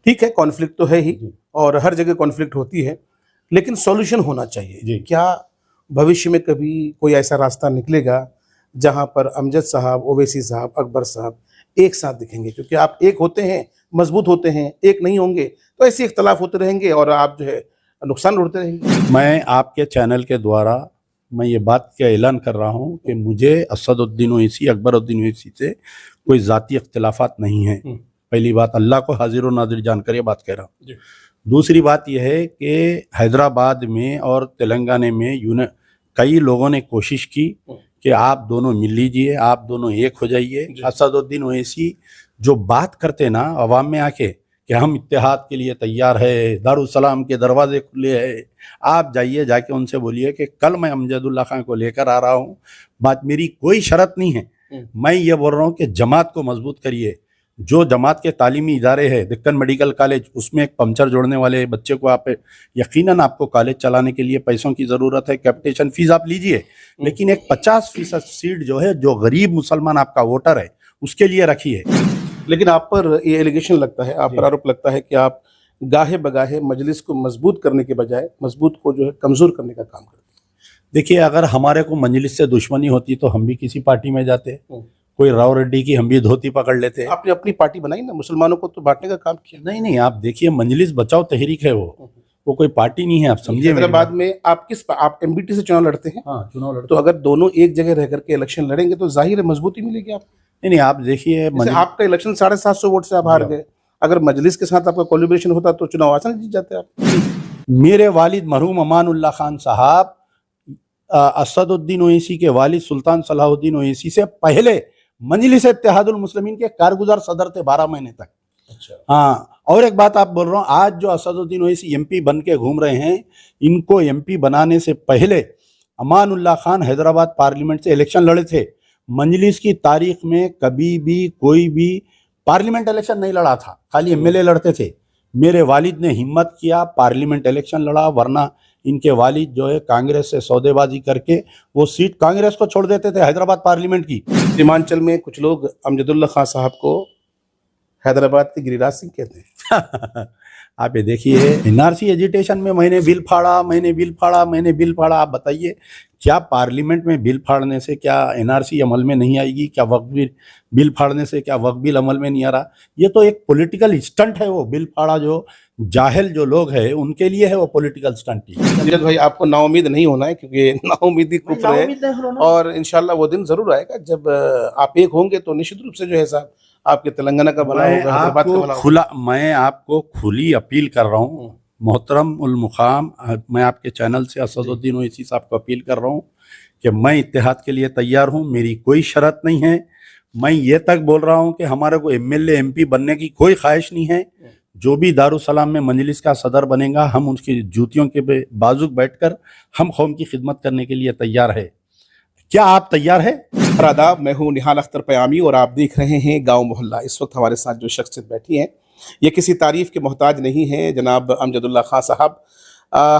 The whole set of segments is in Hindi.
ठीक है, कॉन्फ्लिक्ट तो है ही और हर जगह कॉन्फ्लिक्ट होती है, लेकिन सॉल्यूशन होना चाहिए। क्या भविष्य में कभी कोई ऐसा रास्ता निकलेगा जहां पर अमजद साहब, ओवैसी साहब, अकबर साहब एक साथ दिखेंगे? क्योंकि आप एक होते हैं, मजबूत होते हैं, एक नहीं होंगे तो ऐसे इख्तलाफ होते रहेंगे और आप जो है नुकसान उड़ते रहेंगे। मैं आपके चैनल के द्वारा मैं ये बात का ऐलान कर रहा हूँ कि मुझे असदुद्दीन ओवैसी, अकबरुद्दीन ओवैसी से कोई ज़ाती इख्तिलाफात नहीं है। पहली बात, अल्लाह को हाजिर और नादिर जानकर ये बात कह रहा हूँ। दूसरी बात यह है कि हैदराबाद में और तेलंगाना में कई लोगों ने कोशिश की कि आप दोनों मिल लीजिए, आप दोनों एक हो जाइए। असदुद्दीन ओवैसी जो बात करते ना अवाम में आके कि हम इत्तेहाद के लिए तैयार है, दारुस्सलाम के दरवाजे खुले हैं, आप जाइए, जाके उनसे बोलिए कि कल मैं अमजदुल्ला खान को लेकर आ रहा हूँ। बात मेरी कोई शर्त नहीं है, मैं ये बोल रहा हूँ कि जमात को मजबूत करिए। जो जमात के तालीमी इदारे हैं, दिक्कन मेडिकल कॉलेज, उसमें एक पंचर जोड़ने वाले बच्चे को आप यकीनन आपको कॉलेज चलाने के लिए पैसों की ज़रूरत है, कैपिटेशन फीस आप लीजिए, लेकिन एक 50% सीट जो है, जो गरीब मुसलमान आपका वोटर है, उसके लिए रखिए। लेकिन आप पर ये एलिगेशन लगता है, आप पर आरोप लगता है कि आप गाहे बगाहे मजलिस को मजबूत करने के बजाय मजबूत को जो है कमज़ोर करने का काम करते हैं। देखिए, अगर हमारे को मजलिस से दुश्मनी होती तो हम भी किसी पार्टी में जाते, कोई राव रेड्डी की हम भी धोती पकड़ लेते। आपने अपनी पार्टी बनाई ना, मुसलमानों को तो बांटने का काम किया। नहीं, आप देखिए, मजलिस बचाओ तहरीक है, वो कोई पार्टी नहीं है, आप समझिए। हैदराबाद में आप एमबीटी से चुनाव लड़ते हैं। हाँ, चुनाव लड़ते। तो अगर दोनों एक जगह रह करके इलेक्शन लड़ेंगे तो जाहिर है मजबूती मिलेगी आपको। नहीं, आप देखिए, आपका इलेक्शन 750 वोट से आप हार गए, अगर मजलिस के साथ आपका कोलिब्रेशन होता तो चुनाव आसान जीत जाते आप। मेरे वालिद मरहूम अमानुल्लाह खान साहब असदुद्दीन ओवैसी के वालिद सुल्तान सलाहुद्दीन ओवैसी से पहले मजलिस इत्तेहादुल मुस्लिमीन के कारगुजार सदर थे 12 महीने तक। अच्छा। हाँ, और एक बात आप बोल रहा हूँ, आज जो असदुद्दीन ओवैसी एमपी बन के घूम रहे हैं, इनको एमपी बनाने से पहले अमानुल्लाह खान हैदराबाद पार्लियामेंट से इलेक्शन लड़े थे। मजलिस की तारीख में कभी भी कोई भी पार्लियामेंट इलेक्शन नहीं लड़ा था, खाली एमएलए लड़ते थे। मेरे वालिद ने हिम्मत किया, पार्लियामेंट इलेक्शन लड़ा, वरना इनके वालिद जो है कांग्रेस से सौदेबाजी करके वो सीट कांग्रेस को छोड़ देते थे हैदराबाद पार्लियामेंट की। सीमांचल में कुछ लोग अमजदुल्ला खान साहब को हैदराबाद के गिरिराज सिंह कहते हैं। आप ये देखिए, एनआरसी एजिटेशन में मैंने बिल फाड़ा। आप बताइए, क्या पार्लियामेंट में बिल फाड़ने से क्या एनआरसी अमल में नहीं आएगी? क्या वक्फ बिल फाड़ने से क्या वक्फ बिल अमल में नहीं आ रहा? ये तो एक पॉलिटिकल स्टंट है। वो बिल फाड़ा जो जाहिल जो लोग हैं उनके लिए है, वो पॉलिटिकल स्टंट ही। अमजद भाई, आपको नाउमीद नहीं होना है, क्योंकि नाउमीदी कुफ्र है और इंशाल्लाह वो दिन जरूर आएगा जब आप एक होंगे तो निश्चित रूप से जो है साहब आपके तेलंगाना का भला होगा, हैदराबाद का भला होगा। मैं आपको खुली अपील कर रहा हूँ, मोहतरम उल मुकाम, मैं आपके चैनल से असदुद्दीन ओवैसी साहब को अपील कर रहा हूँ कि मैं इत्तेहाद के लिए तैयार हूँ, मेरी कोई शर्त नहीं है। मैं ये तक बोल रहा हूँ कि हमारे को एमएलए एमपी बनने की कोई ख्वाहिश नहीं है। जो भी दारुसलाम में मजलिस का सदर बनेगा, हम उसकी जूतियों के बाजुक बैठकर हम कौम की खिदमत करने के लिए तैयार है। क्या आप तैयार है? आदाब, मैं हूँ निहाल अख्तर पयामी और आप देख रहे हैं गांव मोहल्ला। इस वक्त हमारे साथ जो शख्सियत बैठी हैं ये किसी तारीफ के मोहताज नहीं है। जनाब अमजदुल्ला खान साहब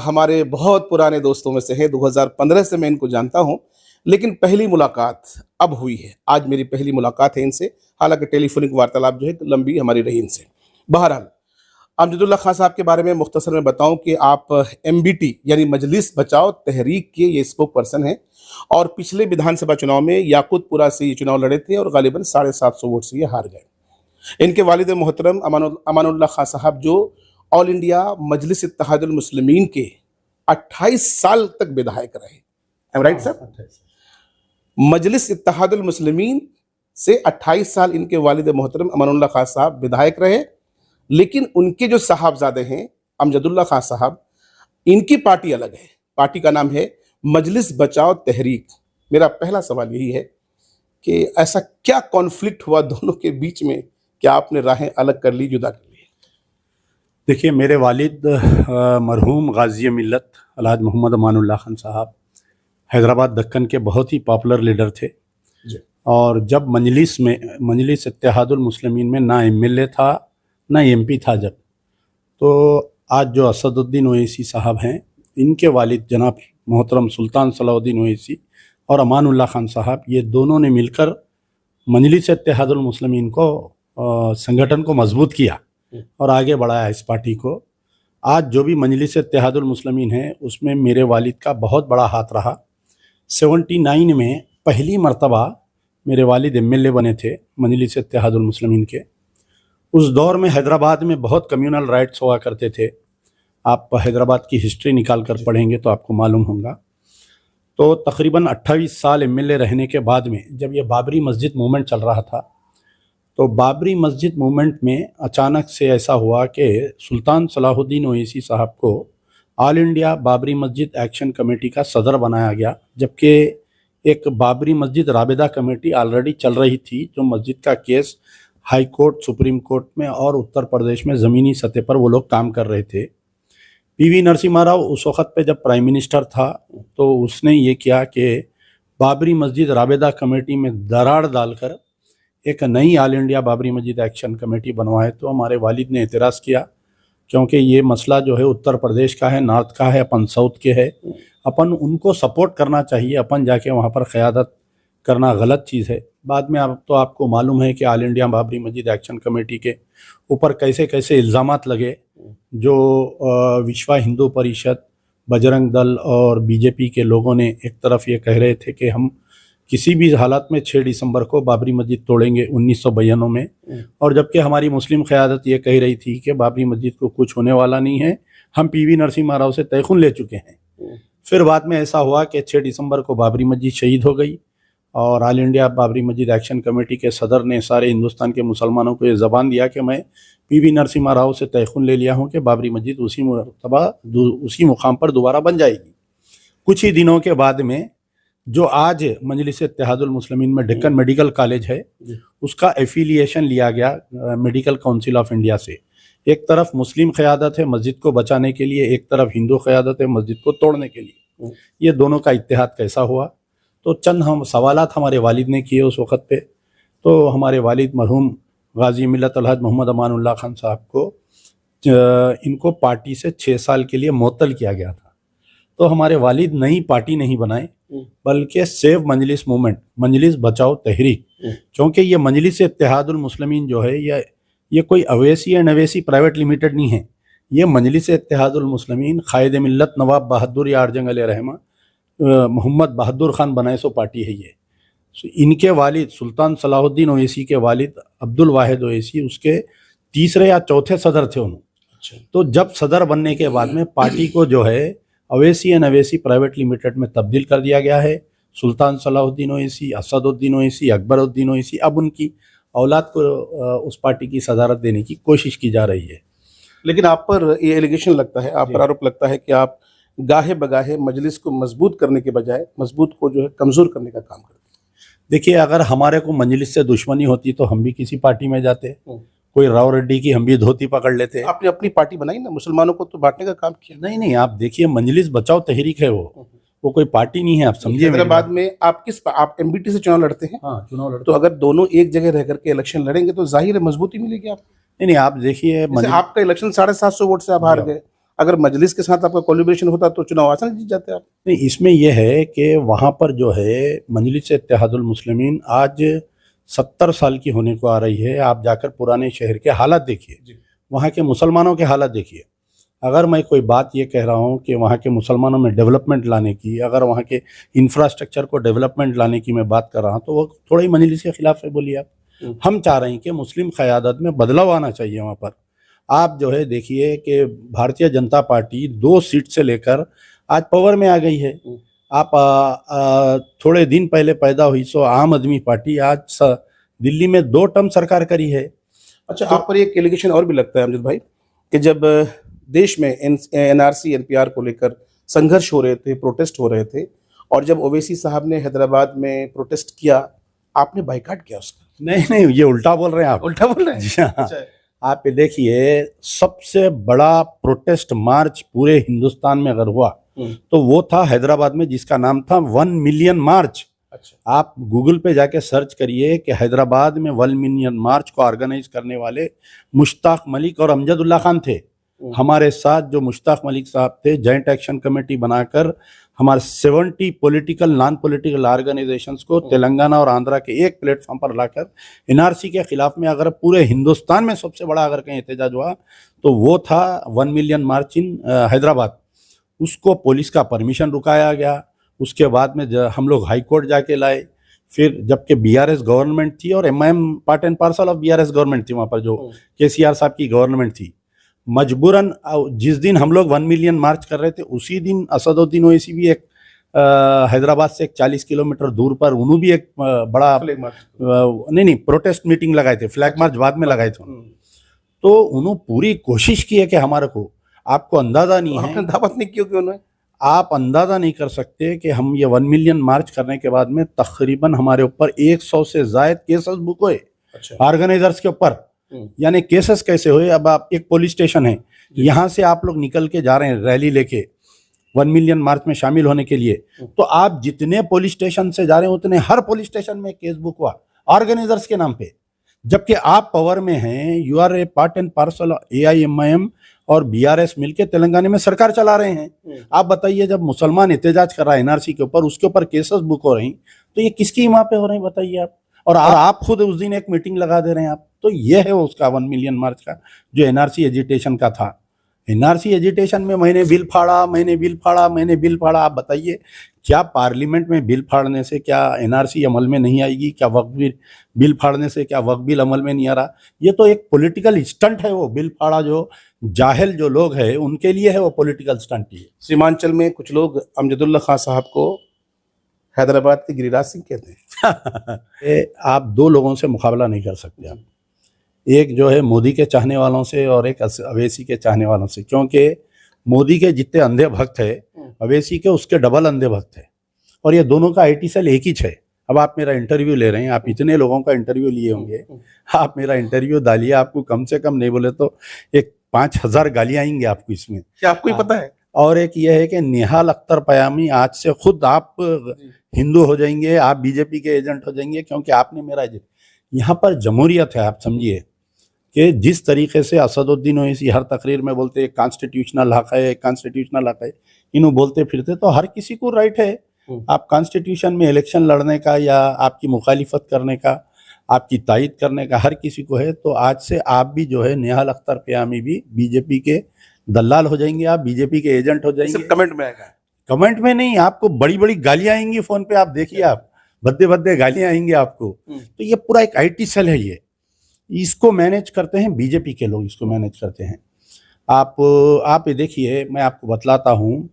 हमारे बहुत पुराने दोस्तों में से हैं। 2015 से मैं इनको जानता हूँ, लेकिन पहली मुलाकात अब हुई है। आज मेरी पहली मुलाकात है इनसे, हालांकि टेलीफोनिक वार्तालाप जो है लंबी हमारी रही इनसे। बहरहाल, अमजदुल्ला खान साहब के बारे में मुख्तसर में बताऊं कि आप एमबीटी यानी मजलिस बचाओ तहरीक के ये स्पोक पर्सन हैं और पिछले विधानसभा चुनाव में याकूतपुरा से ये चुनाव लड़े थे और गालिबन 750 वोट से ये हार गए। इनके वालिद मोहतरम अमानुल्लाह खान साहब जो ऑल इंडिया मजलिस इत्तेहादुल मुस्लिमीन के 28 साल तक विधायक रहे। Am right sir? Majlis Ittehadul Muslimeen से 28 साल इनके वालिद मोहतरम अमानुल्लाह खान साहब विधायक रहे। लेकिन उनके जो साहबजादे हैं अमजदुल्ला खान साहब, इनकी पार्टी अलग है। पार्टी का नाम है मजलिस बचाओ तहरीक। मेरा पहला सवाल यही है कि ऐसा क्या कॉन्फ्लिक्ट हुआ दोनों के बीच में कि आपने राहें अलग कर ली, जुदा कर ली? देखिए, मेरे वालिद मरहूम गाजी मिल्लत अलहाज मोहम्मद अमानुल्लाह खान साहब हैदराबाद दक्कन के बहुत ही पॉपुलर लीडर थे और जब मजलिस इत्तेहादुल मुस्लिमीन में ना एमएलए था ना एमपी था जब, तो आज जो असदुद्दीन ओवैसी साहब हैं, इनके वालिद जनाब मोहतरम सुल्तान सलाहुद्दीन ओवैसी और अमानुल्लाह खान साहब, ये दोनों ने मिलकर मजलिस इत्तेहादुल मुस्लिमीन को संगठन को मजबूत किया। और आगे बढ़ाया इस पार्टी को। आज जो भी मजलिस इत्तेहादुल मुस्लिमीन है उसमें मेरे वालिद का बहुत बड़ा हाथ रहा। 79 में पहली मर्तबा मेरे वालिद एमएलए बने थे मजलिस इत्तेहादुल मुस्लिमीन के। उस दौर में हैदराबाद में बहुत कम्युनल राइट्स हुआ करते थे। आप हैदराबाद की हिस्ट्री निकाल कर पढ़ेंगे तो आपको मालूम होगा। तो तकरीबन 28 साल एमएलए रहने के बाद में जब ये बाबरी मस्जिद मूवमेंट चल रहा था, तो बाबरी मस्जिद मूवमेंट में अचानक से ऐसा हुआ कि सुल्तान सलाहुद्दीन ओवैसी साहब को ऑल इंडिया बाबरी मस्जिद एक्शन कमेटी का सदर बनाया गया, जबकि एक बाबरी मस्जिद राबिता कमेटी ऑलरेडी चल रही थी, जो मस्जिद का case high court, supreme court में और उत्तर प्रदेश में ज़मीनी सतह पर वो लोग काम कर रहे थे। पीवी नरसिम्हा राव उस वक़्त पे जब प्राइम मिनिस्टर था तो उसने ये किया कि बाबरी मस्जिद राबिता कमेटी में दरार डालकर एक नई ऑल इंडिया बाबरी मस्जिद एक्शन कमेटी बनवाए। तो हमारे वालिद ने एतराज़ किया, क्योंकि ये मसला जो है उत्तर प्रदेश का है, नॉर्थ का है, अपन साउथ के है, अपन उनको सपोर्ट करना चाहिए, अपन जाके वहाँ पर क़यादत करना गलत चीज़ है। बाद में आपको मालूम है कि ऑल इंडिया बाबरी मस्जिद एक्शन कमेटी के ऊपर कैसे कैसे इल्ज़ामात लगे, जो विश्व हिंदू परिषद, बजरंग दल और बीजेपी के लोगों ने एक तरफ ये कह रहे थे कि हम किसी भी हालत में 6 दिसंबर को बाबरी मस्जिद तोड़ेंगे 1992 में, और जबकि हमारी मुस्लिम क़यादत ये कह रही थी कि बाबरी मस्जिद को कुछ होने वाला नहीं है, हम पीवी नरसिम्हा राव से तयखुन ले चुके हैं। फिर बाद में ऐसा हुआ कि 6 दिसंबर को बाबरी मस्जिद शहीद हो गई और ऑल इंडिया बाबरी मस्जिद एक्शन कमेटी के सदर ने सारे हिंदुस्तान के मुसलमानों को ये ज़बान दिया कि मैं पीवी नरसिम्हा राव से तयखुन ले लिया हूँ कि बाबरी मस्जिद उसी मुकाम पर दोबारा बन जाएगी। कुछ ही दिनों के बाद में जो आज मजलिस इत्तेहादुल मुस्लिमीन में डेक्कन मेडिकल कॉलेज है, उसका एफिलिएशन लिया गया मेडिकल काउंसिल ऑफ इंडिया से। एक तरफ मुस्लिम क़यादत है मस्जिद को बचाने के लिए, एक तरफ हिंदू क़यादत है मस्जिद को तोड़ने के लिए। ये दोनों का इत्तेहाद कैसा हुआ? तो चंद हम सवालात हमारे वालिद ने किए उस वक़्त पे। तो हमारे वालिद मरहूम गाजी मिल्लत अलहज मोहम्मद अमानुल्लाह खान साहब को इनको पार्टी से 6 साल के लिए मुअत्तल किया गया था। तो हमारे वालिद नई पार्टी नहीं बनाए, बल्कि सेव मजलिस मूवमेंट, मजलिस बचाओ तहरीक, क्योंकि ये मजलिस इत्तेहादुल मुस्लिमीन जो है ये कोई अवैसी या नवैसी प्राइवेट लिमिटेड नहीं है। ये मजलिस इत्तेहादुल मुस्लिमीन क़ायद मिल्लत नवाब बहादुर यारजंग अलैहिर्रहमा मोहम्मद बहादुर खान बनाए सो पार्टी है ये। इनके वालिद सुल्तान सलाहुद्दीन ओवैसी के वालिद अब्दुल वाहिद ओवैसी उसके तीसरे या चौथे सदर थे उन्होंने। तो जब सदर बनने के बाद में पार्टी को जो है Owaisi and Owaisi private limited में तब्दील कर दिया गया है। सुल्तान सलाहुद्दीन ओवैसी, असदुद्दीन ओवैसी, अकबरुद्दीन ओवैसी, अब उनकी औलाद को उस पार्टी की सदारत देने की कोशिश की जा रही है। लेकिन आप पर ये एलिगेशन लगता है, आप पर आरोप लगता है कि आप गाहे बगाहे मजलिस को मजबूत करने के बजाय मजबूत को जो है कमज़ोर करने का काम करते हैं। देखिए, अगर हमारे को मजलिस से दुश्मनी होती तो हम भी किसी पार्टी में जाते, कोई राव रेड्डी की हम भी धोती पकड़ लेते। आपने अपनी पार्टी बनाई ना, मुसलमानों को तो बांटने का काम किया। नहीं, आप देखिए मजलिस बचाओ तहरीक है, वो कोई पार्टी नहीं है, आप समझिए। हैदराबाद में आप एमबीटी से चुनाव लड़ते हैं। हाँ, चुनाव लड़ते। तो अगर दोनों एक जगह रह करके इलेक्शन लड़ेंगे तो जाहिर है मजबूती मिलेगी आपको। नहीं, आप देखिए आपका इलेक्शन 750 वोट से आप हार गए, अगर मजलिस के साथ आपका कोलिब्रेशन होता तो चुनाव आसान जीत जाते आप। नहीं, इसमें यह है कि वहाँ पर जो है मजलिस इत्तेहादुल मुस्लिमीन आज 70 साल की होने को आ रही है। आप जाकर पुराने शहर के हालात देखिए, वहाँ के मुसलमानों के हालात देखिए। अगर मैं कोई बात ये कह रहा हूँ कि वहाँ के मुसलमानों में डेवलपमेंट लाने की, अगर वहाँ के इंफ्रास्ट्रक्चर को डेवलपमेंट लाने की मैं बात कर रहा हूँ, तो वो थोड़ा ही मजलिस के खिलाफ है। बोलिए आप। हम चाह रहे हैं कि मुस्लिम क़यादत में बदलाव आना चाहिए वहाँ पर। आप जो है देखिए कि भारतीय जनता पार्टी 2 सीट से लेकर आज पावर में आ गई है। आप थोड़े दिन पहले पैदा हुई सो आम आदमी पार्टी आज दिल्ली में 2 टर्म सरकार करी है। अच्छा, आप पर एक एलिगेशन और भी लगता है अमजद भाई कि जब देश में एनआरसी एनपीआर को लेकर संघर्ष हो रहे थे, प्रोटेस्ट हो रहे थे, और जब ओवैसी साहब ने हैदराबाद में प्रोटेस्ट किया, आपने बाइकाट किया उसका? नहीं, ये उल्टा बोल रहे हैं आप। उल्टा बोल रहे हैं? अच्छा। आप देखिए, सबसे बड़ा प्रोटेस्ट मार्च पूरे हिंदुस्तान में अगर हुआ तो वो था हैदराबाद में, जिसका नाम था 1 मिलियन मार्च। अच्छा। आप गूगल पे जाके सर्च करिए कि हैदराबाद में 1 मिलियन मार्च को ऑर्गेनाइज करने वाले मुश्ताक मलिक और अमजदुल्ला खान थे। हमारे साथ जो मुश्ताक मलिक साहब थे, जॉइंट एक्शन कमेटी बनाकर हमारे 70 पॉलिटिकल नॉन पॉलिटिकल ऑर्गेनाइजेशंस को तेलंगाना और आंध्रा के एक प्लेटफॉर्म पर लाकर एनआरसी के खिलाफ में अगर पूरे हिंदुस्तान में सबसे बड़ा अगर कहीं एहतजाज हुआ तो वो था 1 मिलियन मार्च इन हैदराबाद। उसको पुलिस का परमिशन रुकाया गया। उसके बाद में हम लोग हाई कोर्ट जाके लाए। फिर जबकि बीआरएस गवर्नमेंट थी और MIM part and parcel of BRS government थी, वहाँ पर जो केसीआर साहब की गवर्नमेंट थी, मजबूरन जिस दिन हम लोग 1 मिलियन मार्च कर रहे थे उसी दिन असदुद्दीन ओवैसी भी एक हैदराबाद से एक 40 किलोमीटर दूर पर उन्होंने भी एक बड़ा नहीं प्रोटेस्ट मीटिंग लगाए थे। फ्लैग मार्च बाद में लगाए थे। तो उन्होंने पूरी कोशिश की है कि हमारे को, आपको अंदाजा नहीं है, दावत नहीं की उन्होंने, आप अंदाजा नहीं कर सकते कि हम ये 1 मिलियन मार्च करने के बाद में तकरीबन हमारे ऊपर 100 से ज्यादा केसेस बुक हुए ऑर्गेनाइजर्स के ऊपर। यानी केसेस कैसे हुए, अब आप एक पुलिस स्टेशन है, यहाँ से आप लोग निकल के जा रहे हैं रैली लेके 1 मिलियन मार्च में शामिल होने के लिए, तो आप जितने पुलिस स्टेशन से जा रहे हैं उतने हर पुलिस स्टेशन में केस बुक हुआ ऑर्गेनाइजर्स के नाम पे। जबकि आप पावर में हैं, you are a part and parcel, AIMIM और बीआरएस मिलके तेलंगाना में सरकार चला रहे हैं। आप बताइए, जब मुसलमान एहतजाज कर रहा है एनआरसी के ऊपर, उसके ऊपर केसेस बुक हो रही, तो ये किसकी वहां पे हो रहे हैं बताइए आप। और आप खुद उस दिन एक मीटिंग लगा दे रहे हैं आप। तो ये है उसका 1 मिलियन मार्च का जो एनआरसी एजिटेशन का था। एनआरसी एजिटेशन में मैंने बिल फाड़ा। आप बताइए, क्या पार्लियामेंट में बिल फाड़ने से क्या एनआरसी अमल में नहीं आएगी? क्या वक्फ बिल फाड़ने से क्या वक्फ बिल अमल में नहीं आ रहा? ये तो एक पॉलिटिकल स्टंट है। वो बिल फाड़ा जो जाहिल जो लोग हैं उनके लिए है, वो पॉलिटिकल स्टंट ही है। सीमांचल में कुछ लोग अमजदुल्ला खान साहब को हैदराबाद के गिरिराज सिंह कहते हैं। आप दो लोगों से मुकाबला नहीं कर सकते आप, एक जो है मोदी के चाहने वालों से और एक अवैसी के चाहने वालों से, क्योंकि मोदी के जितने अंधे भक्त है अवैसी के उसके डबल अंधे भक्त है। और ये दोनों का आईटी सेल एक ही है। अब आप मेरा इंटरव्यू ले रहे हैं, आप इतने लोगों का इंटरव्यू लिए होंगे, आप मेरा इंटरव्यू डालिए, आपको कम से कम नहीं बोले तो एक 5000 गालियां आएंगी आपको इसमें। क्या आपको ही पता है? और एक ये है कि निहाल अख्तर पयामी, आज से खुद आप हिंदू हो जाएंगे, आप बीजेपी के एजेंट हो जाएंगे, क्योंकि आपने मेरा यहाँ पर जमहूरियत है। आप समझिए कि जिस तरीके से असदुद्दीन ओवैसी हर तकरीर में बोलते हैं कॉन्स्टिट्यूशनल हक है, कॉन्स्टिट्यूशनल हक है, इन्हों बोलते फिरते, तो हर किसी को राइट है आप कॉन्स्टिट्यूशन में इलेक्शन लड़ने का या आपकी मुखालिफत करने का, आपकी तायद करने का, हर किसी को है। तो आज से आप भी जो है निहाल अख्तर पयामी भी बीजेपी के दलाल हो जाएंगे, आप बीजेपी के एजेंट हो जाएंगे। कमेंट में आएगा, कमेंट में नहीं, आपको बड़ी बड़ी गालियां आएंगी फोन पे, आप देखिए, आप भद्दे गालियां आएंगी आपको। तो ये पूरा एक आईटी सेल है, ये इसको मैनेज करते हैं बीजेपी के लोग, इसको मैनेज करते हैं। आप ये देखिए, मैं आपको बतलाता हूँ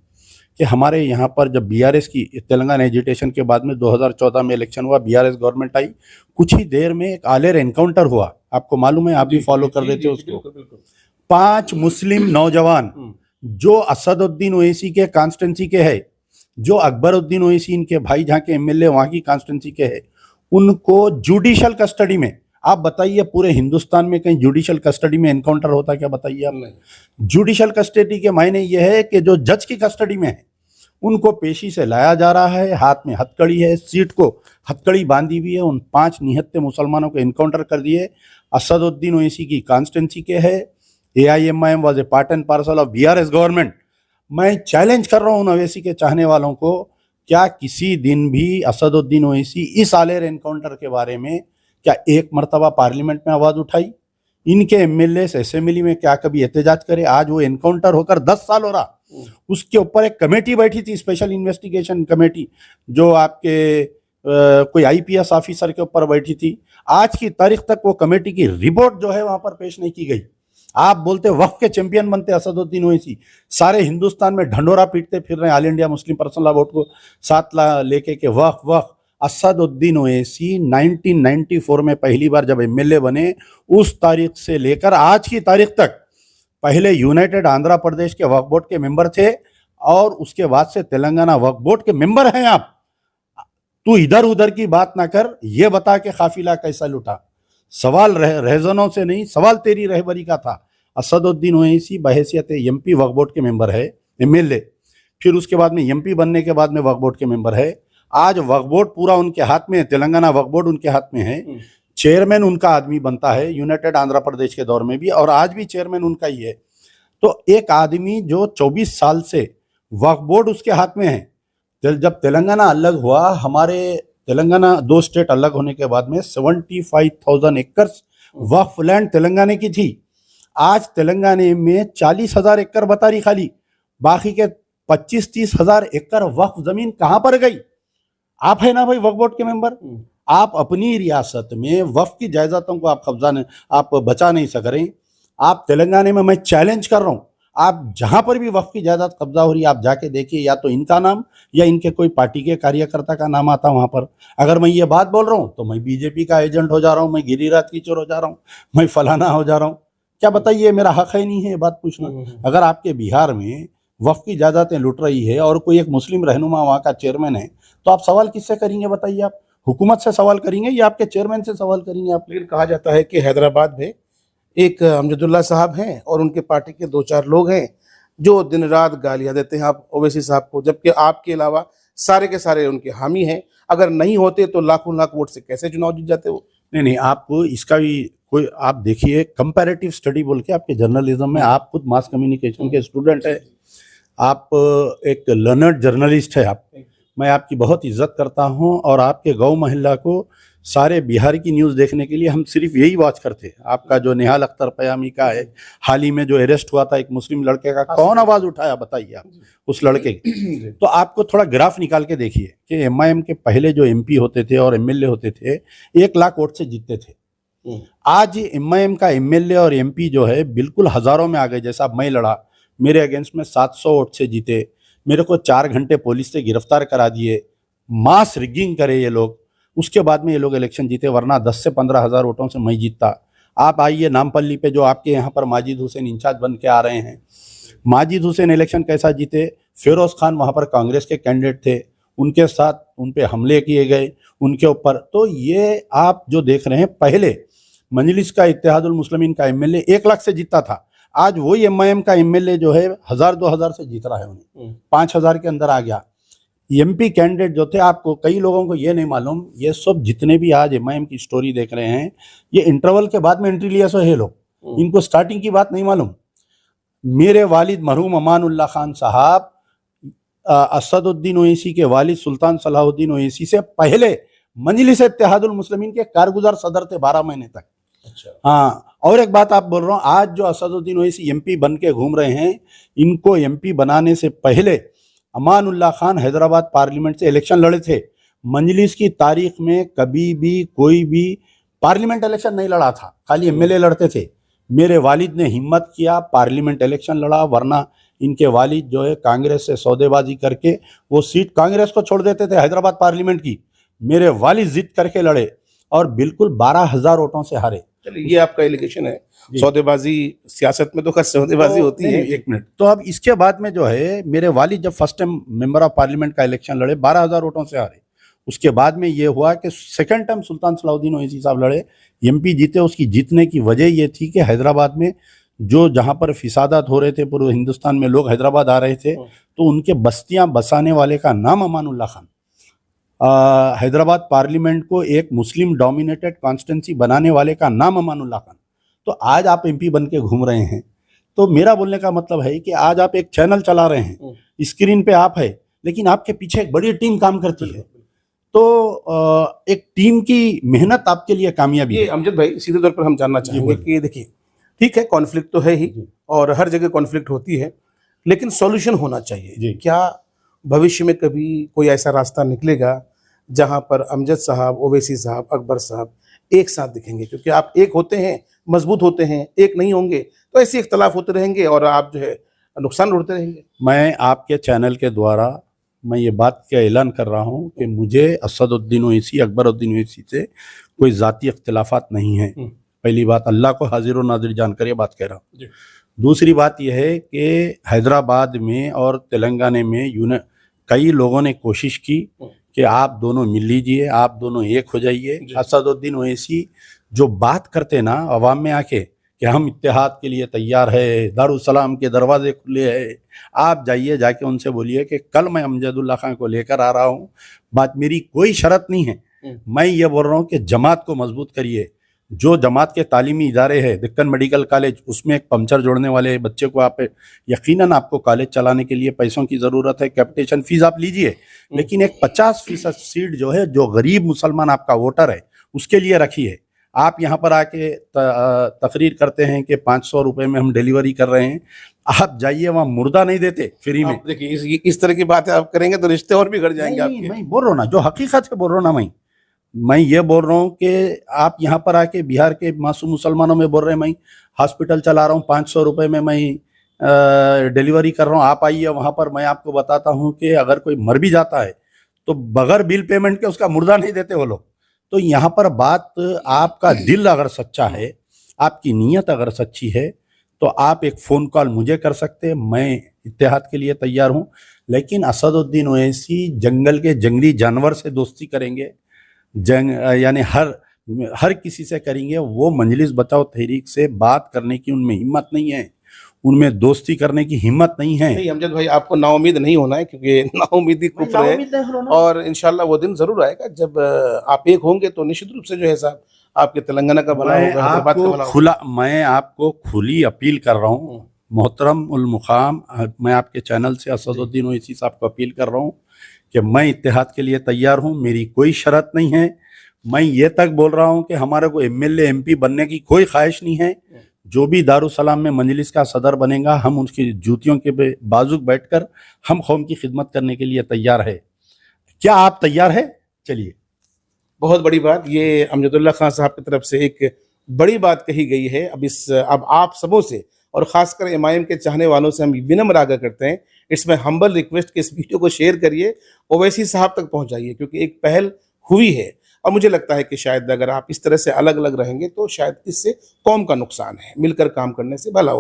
कि हमारे यहाँ पर जब बीआरएस की तेलंगाना एजिटेशन के बाद में 2014 में इलेक्शन हुआ, बीआरएस गवर्नमेंट आई, कुछ ही देर में एक आलेर एनकाउंटर हुआ, आपको मालूम है, आप भी फॉलो कर रहे थे उसको। 5 मुस्लिम नौजवान जो असदुद्दीन ओवैसी के कॉन्स्टिट्यूंसी के है, जो अकबरुद्दीन ओवैसी इनके भाई जहाँ के एमएलए वहाँ की कॉन्स्टिट्यूंसी के है, उनको जुडिशियल कस्टडी में, आप बताइए पूरे हिंदुस्तान में कहीं जुडिशियल कस्टडी में एनकाउंटर होता क्या? बताइए आप। जुडिशियल कस्टडी के मायने ये है कि जो जज की कस्टडी में है उनको पेशी से लाया जा रहा है, हाथ में हथकड़ी है, सीट को हथकड़ी बांधी हुई है। उन 5 निहत्ते मुसलमानों को एनकाउंटर कर दिए। असदुद्दीन ओवैसी की कॉन्स्टिट्यूंसी के है, AIMIM was a part and parcel of BRS government. मैं चैलेंज कर रहा हूँ उन ओवैसी के चाहने वालों को, क्या किसी दिन भी असदुद्दीन ओवैसी इस आलेर एनकाउंटर के बारे में क्या एक मरतबा पार्लियामेंट में आवाज उठाई? इनके एमएलए असेंबली में क्या कभी एहतजाज करे? आज वो एनकाउंटर होकर 10 साल हो रहा, उसके ऊपर एक कमेटी बैठी थी, स्पेशल इन्वेस्टिगेशन कमेटी, जो आपके कोई आईपीएस ऑफिसर के ऊपर बैठी थी। आज की तारीख तक वो कमेटी की रिपोर्ट जो है वहां पर पेश नहीं की गई। आप बोलते वक्फ के चैंपियन बनते असदुद्दीन ओवैसी, सारे हिंदुस्तान में ढंडोरा पीटते फिर रहे all India Muslim personal law board को साथ लेके के वक्फ। असदुद्दीन ओवैसी 1994 में पहली बार जब एमएलए बने, उस तारीख से लेकर आज की तारीख तक पहले यूनाइटेड आंध्र प्रदेश के वक्फ बोर्ड के मेंबर थे और उसके बाद से तेलंगाना वक्फ बोर्ड के मेंबर हैं आप। तू इधर उधर की बात ना कर, ये बता के काफिला कैसा लुटा। सवाल रहजनों से नहीं, सवाल तेरी रहबरी का था। असदुद्दीन ओवैसी बहैसियत एमपी वक्फ बोर्ड के मेंबर है, एमएलए, फिर उसके बाद में एमपी बनने के बाद में वक्फ बोर्ड के मेंबर है। आज वक्फ बोर्ड पूरा उनके हाथ में है, तेलंगाना वक्फ बोर्ड उनके हाथ में है। चेयरमैन उनका आदमी बनता है यूनाइटेड आंध्र प्रदेश के दौर में भी, और आज भी चेयरमैन उनका ही है। तो एक आदमी जो 24 साल से वक्फ बोर्ड उसके हाथ में है, जब तेलंगाना अलग हुआ, हमारे तेलंगाना 2 स्टेट अलग होने के बाद में 75,000 एकड़ वक्फ लैंड तेलंगाना की थी। आज तेलंगाना में 40,000 एकड़ बता रही खाली, बाकी के 25-30 हजार एकड़ वक्फ जमीन कहां पर गई? आप है ना भाई वक्फ बोर्ड के मेंबर, आप अपनी रियासत में वक्फ की जायदादों को आप बचा नहीं सक रहे। आप तेलंगाना में, मैं चैलेंज कर रहा हूं, आप जहां पर भी वक्फ की जायदाद कब्जा हो रही है आप जाके देखिए, या तो इनका नाम या इनके कोई पार्टी के कार्यकर्ता का नाम आता वहां पर। अगर मैं ये बात बोल रहा हूं तो मैं बीजेपी का एजेंट हो जा रहा हूं, मैं गिरिराज कीचोर हो जा रहा हूं, मैं फलाना हो जा रहा हूं। क्या बताइए, मेरा हक है नहीं है ये बात पूछना? अगर आपके बिहार में वक्फ की जायदादें लुट रही है और कोई एक मुस्लिम रहनुमा वहाँ का चेयरमैन है, तो आप सवाल किससे करेंगे बताइए? आप हुकूमत से सवाल करेंगे या आपके चेयरमैन से सवाल करेंगे आप? लेकिन कहा जाता है कि हैदराबाद में एक अमजदुल्ला साहब हैं और उनके पार्टी के 2-4 लोग हैं जो दिन रात गालियां देते हैं आप ओवैसी साहब को, जबकि आपके अलावा सारे के सारे उनके हामी हैं। अगर नहीं होते तो लाखों लाख वोट से कैसे चुनाव जीत जाते वो? नहीं, आपको इसका भी कोई, आप देखिए कंपैरेटिव स्टडी बोल के आपके जर्नलिज्म में, आप खुद मास कम्युनिकेशन के स्टूडेंट है, आप एक लर्नर्ड जर्नलिस्ट है आप, मैं आपकी बहुत इज्जत करता हूं। और आपके गांव मोहल्ला को सारे बिहार की न्यूज़ देखने के लिए हम सिर्फ यही वॉच करते हैं। आपका जो निहाल अख्तर पयामी का है, हाल ही में जो अरेस्ट हुआ था एक मुस्लिम लड़के का, कौन आवाज़ उठाया बताइए आप उस लड़के की? तो आपको थोड़ा ग्राफ निकाल के देखिए कि MIM के पहले जो MP होते थे और MLA होते थे 1 लाख वोट से जीतते थे। आज MIM का MLA और MP जो है बिल्कुल हजारों में आ गए। जैसा मैं लड़ा, मेरे अगेंस्ट में 700 वोट से जीते, मेरे को 4 घंटे पुलिस से गिरफ्तार करा दिए, मास रिगिंग करे ये लोग, उसके बाद में ये लोग इलेक्शन जीते, वरना 10 से 15 हजार वोटों से मैं जीतता। आप आइए नामपल्ली पे, जो आपके यहाँ पर माजिद हुसैन इंचार्ज बन के आ रहे हैं, माजिद हुसैन इलेक्शन कैसा जीते? फिरोज खान वहाँ पर कांग्रेस के कैंडिडेट थे, उनके साथ उन पे हमले किए गए उनके ऊपर। तो ये आप जो देख रहे हैं, पहले मजलिस का इत्तेहादुल मुस्लिमीन का MLA 1 लाख से जीतता था, आज वही MIM का MLA जो है 1000-2000 से जीत रहा है, उन्हें 5000 के अंदर आ गया। MP कैंडिडेट जो थे, आपको कई लोगों को ये नहीं मालूम, ये सब जितने भी आज MIM की स्टोरी देख रहे हैं, ये इंटरवल के बाद में एंट्री लिया सो है लोग, इनको स्टार्टिंग की बात नहीं मालूम। मेरे वालिद मरहूम अमानुल्लाह खान साहब असदुद्दीन ओवैसी के वालिद सुल्तान सलाहुद्दीन ओवैसी से पहले मजलिस इत्तेहादुल मुस्लिमीन के कारगुजार सदर थे 12 महीने तक। अच्छा। हाँ, और एक बात आप बोल रहा हूँ, आज जो असदुद्दीन ओवैसी MP बन के घूम रहे हैं, इनको MP बनाने से पहले अमानुल्लाह खान हैदराबाद पार्लियामेंट से इलेक्शन लड़े थे। मजलिस की तारीख में कभी भी कोई भी पार्लियामेंट इलेक्शन नहीं लड़ा था, खाली MLA लड़ते थे। मेरे वालिद ने हिम्मत किया, पार्लियामेंट इलेक्शन लड़ा, वरना इनके वालिद जो है कांग्रेस से सौदेबाजी करके वो सीट कांग्रेस को छोड़ देते थे हैदराबाद पार्लियामेंट की। मेरे वालिद जिद करके लड़े और बिल्कुल 12,000 वोटों से हारे। चलिए, ये आपका एलिगेशन है, सौदेबाजी सियासत में तो खैर सौदेबाजी होती है। 1 मिनट, तो अब इसके बाद में जो है, मेरे वालिद जब first time member of parliament का इलेक्शन लड़े 12,000 वोटों से हारे। उसके बाद में ये हुआ कि सेकंड टाइम सुल्तान सलाहुद्दीन ओवैसी साहब लड़े, MP जीते। उसकी जीतने की वजह ये थी कि हैदराबाद में जो जहां पर फिसादात हो रहे थे, पूरे हिंदुस्तान में लोग हैदराबाद आ रहे थे, तो उनके बस्तियां बसाने वाले का नाम अमानुल्लाह खान, हैदराबाद पार्लियामेंट को एक मुस्लिम डोमिनेटेड कॉन्स्टिट्यूंसी बनाने वाले का नाम अमानुल्लाह खान। तो आज आप MP बन के घूम रहे हैं। तो मेरा बोलने का मतलब है कि आज आप एक चैनल चला रहे हैं, स्क्रीन पे आप है, लेकिन आपके पीछे एक बड़ी टीम काम करती है। तो एक टीम की मेहनत आपके लिए कामयाबी है। अमजद भाई, सीधे तौर पर हम जानना चाहेंगे कि देखिए, ठीक है, कॉन्फ्लिक्ट तो है ही और हर जगह कॉन्फ्लिक्ट होती है, लेकिन सॉल्यूशन होना चाहिए। क्या भविष्य में कभी कोई ऐसा रास्ता निकलेगा जहां पर अमजद साहब, ओवैसी साहब, अकबर साहब एक साथ दिखेंगे? क्योंकि आप एक होते हैं, मजबूत होते हैं, एक नहीं होंगे तो ऐसे इख्तलाफ होते रहेंगे और आप जो है नुकसान उड़ते रहेंगे। मैं आपके चैनल के द्वारा मैं ये बात का ऐलान कर रहा हूँ कि मुझे असदुद्दीन ओवैसी, अकबरुद्दीन ओवैसी से कोई ज़ाती इख्तिलाफात नहीं है। पहली बात, अल्लाह को हाजिर और नादिर जानकर ये बात कह रहा हूँ। दूसरी बात यह है कि हैदराबाद में और तेलंगाना में कई लोगों ने कोशिश की कि आप दोनों मिल लीजिए, आप दोनों एक हो जाइए। असदुद्दीन ओवैसी जो बात करते ना अवाम में आके कि हम इत्तेहाद के लिए तैयार है, दारुसलाम के दरवाजे खुले हैं, आप जाइए, जाके उनसे बोलिए कि कल मैं अमजदुल्ला खान को लेकर आ रहा हूँ। बात मेरी कोई शर्त नहीं है, मैं ये बोल रहा हूँ कि जमात को मजबूत करिए, जो जमात के तालीमी इदारे हैं, दिक्कन मेडिकल कॉलेज, उसमें एक पंचर जोड़ने वाले बच्चे को आप यकीनन आपको कॉलेज चलाने के लिए पैसों की ज़रूरत है, कैपिटेशन फीस आप लीजिए, लेकिन एक 50% सीट जो है, जो गरीब मुसलमान आपका वोटर है उसके लिए रखिए। आप यहाँ पर आके तकरीर करते हैं कि 500 रुपये में हम डिलीवरी कर रहे हैं, आप जाइए वहाँ मुर्दा नहीं देते फ्री में। देखिए इस तरह की बातें आप करेंगे तो रिश्ते और बिगड़ जाएंगे आपके। मैं बोल रहा हूँ ना, जो हकीकत से बोल रहा हूँ ना, मैं ये बोल रहा हूँ कि आप यहाँ पर आके बिहार के मासूम मुसलमानों में बोल रहे हैं मैं हॉस्पिटल चला रहा हूँ, 500 रुपये में मैं डिलीवरी कर रहा हूँ, आप आइए वहाँ पर। मैं आपको बताता हूँ कि अगर कोई मर भी जाता है तो बगैर बिल पेमेंट के उसका मुर्दा नहीं देते वो लोग। तो यहाँ पर बात, आपका दिल अगर सच्चा है, आपकी नीयत अगर सच्ची है, तो आप एक फ़ोन कॉल मुझे कर सकते हैं, मैं इत्तेहाद के लिए तैयार हूँ। लेकिन असदुद्दीन ओवैसी जंगल के जंगली जानवर से दोस्ती करेंगे, यानी हर किसी से करेंगे। वो मजलिस बचाओ तहरीक से बात करने की उनमें हिम्मत नहीं है, उनमें दोस्ती करने की हिम्मत नहीं है। नहीं अमजद भाई, आपको नाउमीद नहीं होना है, क्योंकि नाउमीदी कुफ्र है। और इंशाल्लाह वो दिन जरूर आएगा जब आप एक होंगे, तो निश्चित रूप से जो है साहब आपके तेलंगाना का भला होगा, हैदराबाद का भला होगा। मैं आपको खुली अपील कर रहा हूँ मोहतरम उल मुकाम, मैं आपके चैनल से असदुद्दीन ओवैसी साहब को अपील कर रहा हूँ कि मैं इत्तेहाद के लिए तैयार हूँ, मेरी कोई शर्त नहीं है। मैं ये तक बोल रहा हूँ कि हमारे को MLA MP बनने की कोई ख्वाहिश नहीं है। जो भी दारुसलाम में मजलिस का सदर बनेगा, हम उसकी जूतियों के बाजुक बैठकर हम कौम की खिदमत करने के लिए तैयार है। क्या आप तैयार है? चलिए। बहुत बड़ी बात, ये अमजदुल्ला खान साहब की तरफ से एक बड़ी बात कही गई है। अब आप सबों से और ख़ासकर MIM के चाहने वालों से हम विनम्र आग्रह करते हैं, इट्स माई हम्बल रिक्वेस्ट कि इस वीडियो को शेयर करिए, ओवैसी साहब तक पहुंचाइए, क्योंकि एक पहल हुई है। और मुझे लगता है कि शायद अगर आप इस तरह से अलग अलग रहेंगे तो शायद इससे कौम का नुकसान है, मिलकर काम करने से भला होता है।